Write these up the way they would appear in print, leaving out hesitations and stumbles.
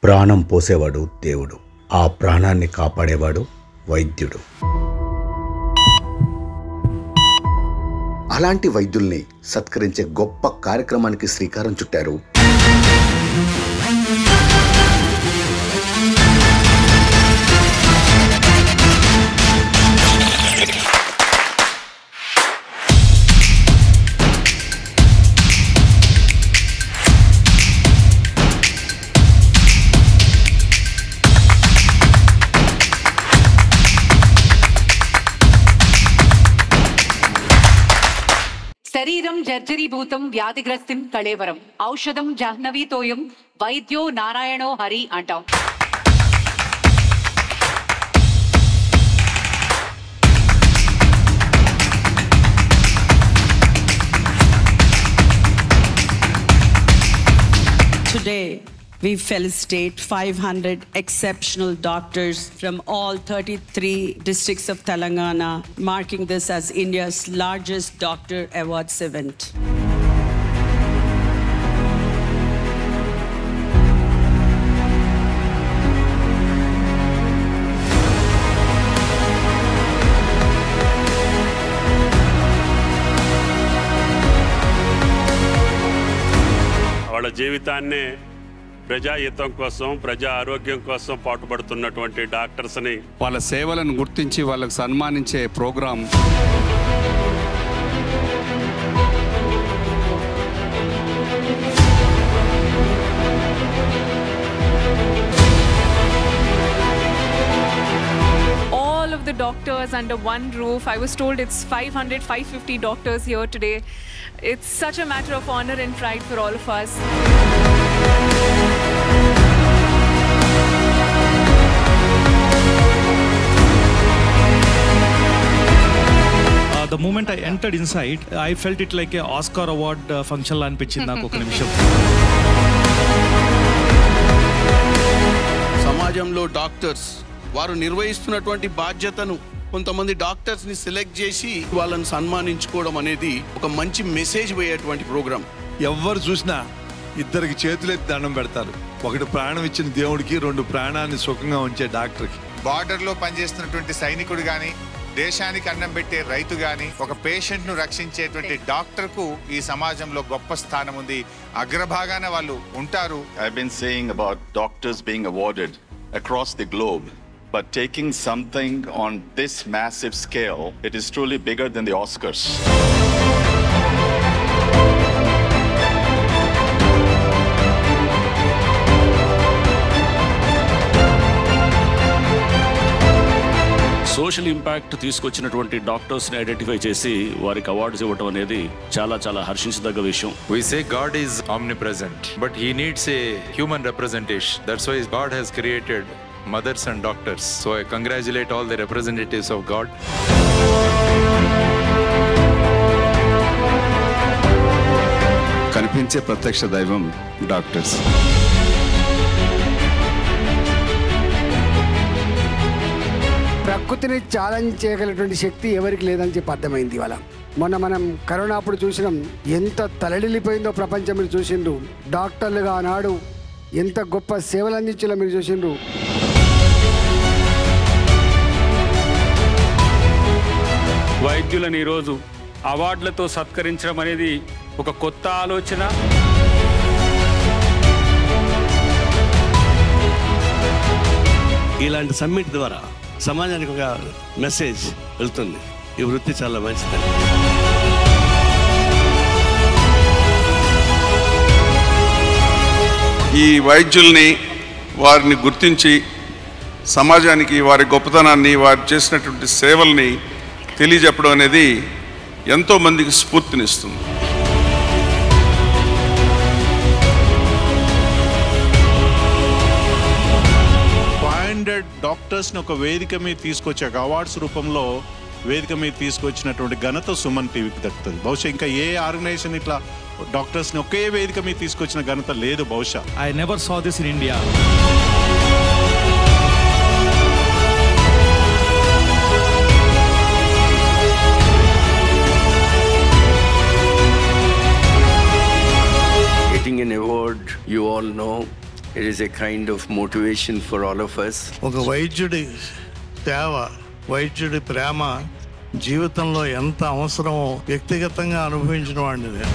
ప్రాణం పోసేవాడు దేవుడు, ఆ ప్రాణాన్ని కాపాడేవాడు వైద్యుడు. అలాంటి వైద్యుల్ని సత్కరించే గొప్ప కార్యక్రమానికి శ్రీకారం చుట్టారు శరీరం జర్జరీభూతం వ్యాధిగ్రస్తిం కళేవరం ఔషధం జాహ్నవీతోయం వైద్యో నారాయణో హరి అంటాం. Today, we felicitate 500 exceptional doctors from all 33 districts of Telangana, marking this as India's largest doctor awards event. వాళ్ళ జీవితాన్నే ప్రజాహితం కోసం, ప్రజా ఆరోగ్యం కోసం పాటుపడుతున్నటువంటి డాక్టర్స్ని వాళ్ళ సేవలను గుర్తించి వాళ్ళకు సన్మానించే programme. All of the doctors under one roof. I was told it's 550 doctors here today. It's such a matter of honor and pride for all of us. The moment I entered inside, I felt it like a Oscar award function la anpichindi naaku oka nimisham. సమాజంలో doctors వారు నిర్వహిస్తున్నటువంటి బాధ్యతను కొంతమంది డాక్టర్స్ని select చేసి వాళ్ళని సన్మానించుకోవడం అనేది ఒక మంచి మెసేజ్ పోయేటువంటి ప్రోగ్రాం. ఎవరు చూసినా ఇద్దరికి చేతులెత్తి దండం పెడతారు. ఒకటి ప్రాణం ఇచ్చిన దేవుడికి, రెండు ప్రాణాన్ని సుఖంగా ఉంచే డాక్టర్కి. బార్డర్లో పనిచేస్తున్నటువంటి సైనికుడు కానీ, దేశానికి అన్నం పెట్టే రైతు కానీ, ఒక పేషెంట్ను రక్షించేటువంటి డాక్టర్కు ఈ సమాజంలో గొప్ప స్థానం ఉంది. అగ్రభాగాన వాళ్ళు ఉంటారు. I've been saying about doctors being awarded across the globe, but taking something on this massive scale, it is truly bigger than the Oscars. Social impact తీసుకొచ్చినటువంటి డాక్టర్స్ని ఐడెంటిఫై చేసి వారికి అవార్డ్స్ ఇవ్వడం అనేది చాలా చాలా హర్షించదగ్గ విషయం. We say God is omnipresent, but he needs a human representation. That's why God has created mothers and doctors. So I congratulate all the representatives of God. కనిపించే ప్రత్యక్ష దైవం డాక్టర్స్. ప్రకృతిని ఛాలెంజ్ చేయగలిగినటువంటి శక్తి ఎవరికి లేదని చెప్పి అర్థమైంది ఇవాళ. మొన్న మనం కరోనా అప్పుడు చూసినాం, ఎంత తలడిల్లిపోయిందో ప్రపంచం. మీరు చూసిండ్రు డాక్టర్లుగా ఆనాడు ఎంత గొప్ప సేవలు అందించాలో మీరు చూసిండ్రు. వైద్యులను ఈరోజు అవార్డులతో సత్కరించడం అనేది ఒక కొత్త ఆలోచన. ఇలాంటి సమ్మిట్ ద్వారా సమాజానికి ఒక మెసేజ్ వెళ్తుంది. ఈ వృత్తి చాలా మంచిది. ఈ వైద్యుల్ని వారిని గుర్తించి సమాజానికి వారి గొప్పతనాన్ని, వారు చేసినటువంటి సేవల్ని తెలియజెప్పడం అనేది ఎంతో మందికి స్ఫూర్తినిస్తుంది. 500 డాక్టర్స్ని ఒక వేదిక మీద తీసుకొచ్చాక అవార్డ్స్ రూపంలో వేదిక మీద తీసుకొచ్చినటువంటి ఘనత సుమన్ టీవీకి దక్కుతుంది. బహుశా ఇంకా ఏ ఆర్గనైజేషన్ ఇట్లా డాక్టర్స్ని ఒకే వేదిక మీద తీసుకొచ్చిన ఘనత లేదు బహుశా. I never saw this in India. Getting an award, you all know, It is a kind of motivation for all of us. ఒక వైద్యుడి సేవ, వైద్యుడి ప్రేమ జీవితంలో ఎంత అవసరమో వ్యక్తిగతంగా అనుభవించిన వాడిని నేను.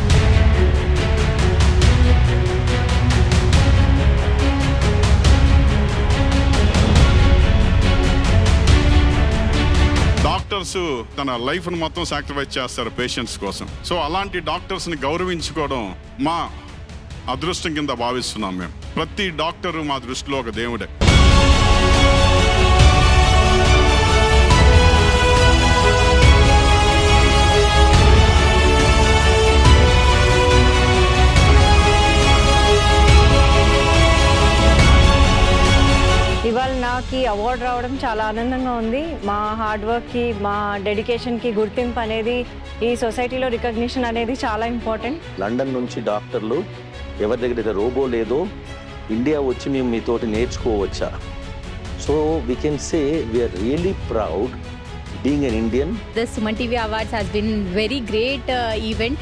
డాక్టర్స్ తన లైఫ్ను మొత్తం సాక్రిఫైస్ చేస్తారు పేషెంట్స్ కోసం. సో అలాంటి డాక్టర్స్ని గౌరవించుకోవడం మా అదృష్టం కింద భావిస్తున్నాం మేము. ప్రతి డాక్టరు మా దృష్టిలో ఒక దేవుడే. ఇవాళ నాకు ఈ అవార్డు రావడం చాలా ఆనందంగా ఉంది. మా హార్డ్ వర్క్కి, మా డెడికేషన్కి గుర్తింపు అనేది, ఈ సొసైటీలో రికగ్నిషన్ అనేది చాలా ఇంపార్టెంట్. లండన్ నుంచి డాక్టర్లు ఎవరి దగ్గర రోబో లేదో ఇండియా వచ్చి మేము మీతోటి నేర్చుకోవచ్చా? So we can say we are really proud being an Indian. The Suman TV Awards has been very great event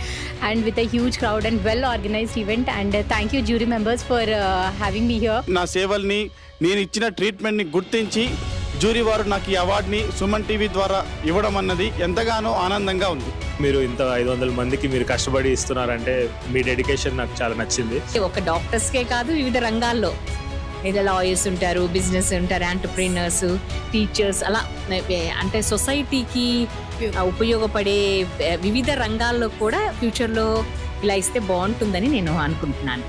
and with a huge crowd and well organized event, and thank you jury members for having me here. నా సేవల్ని, నేను ఇచ్చిన ట్రీట్మెంట్ని గుర్తించి jury వారు నాకు ఈ అవార్డుని Suman TV ద్వారా ఇవ్వడం అన్నది ఎంతగానో ఆనందంగా ఉంది. మీరు ఇంత 500 మందికి మీరు కష్టపడి ఇస్తున్నారంటే మీ డెడికేషన్ నాకు చాలా నచ్చింది. ఒక డాక్టర్స్కే కాదు, వివిధ రంగాల్లో ఏదో లాయర్స్ ఉంటారు, బిజినెస్ ఉంటారు, ఎంటర్ప్రీనర్స్, టీచర్స్, అలా అంటే సొసైటీకి ఉపయోగపడే వివిధ రంగాల్లో కూడా ఫ్యూచర్లో ఇలా ఇస్తే బాగుంటుందని నేను అనుకుంటున్నాను.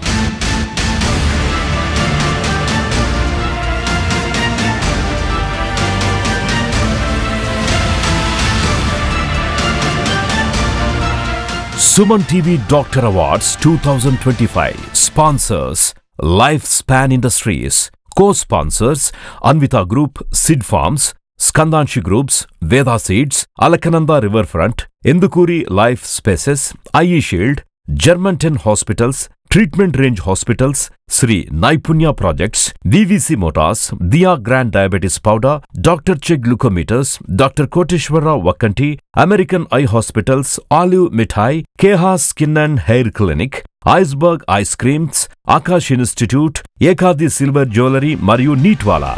Suman TV Doctor Awards 2025 sponsors Lifespan Industries, co-sponsors Anvita Group, Sid Farms, Skandanshi Groups, Veda Seeds, Alakananda Riverfront, Endukuri Life Spaces, IE Shield, Germantown Hospitals, Treatment Range Hospitals, Sri Naipunya Projects, VVC Motors, Dia Grand Diabetes Powder, Dr. Che Glucometers, Dr. Koteshwara Vakanti, American Eye Hospitals, Olive Mithai, Keha Skin and Hair Clinic, Iceberg Ice Creams, Akash Institute, Ekadi Silver Jewelry మరియు నీట్వాలా.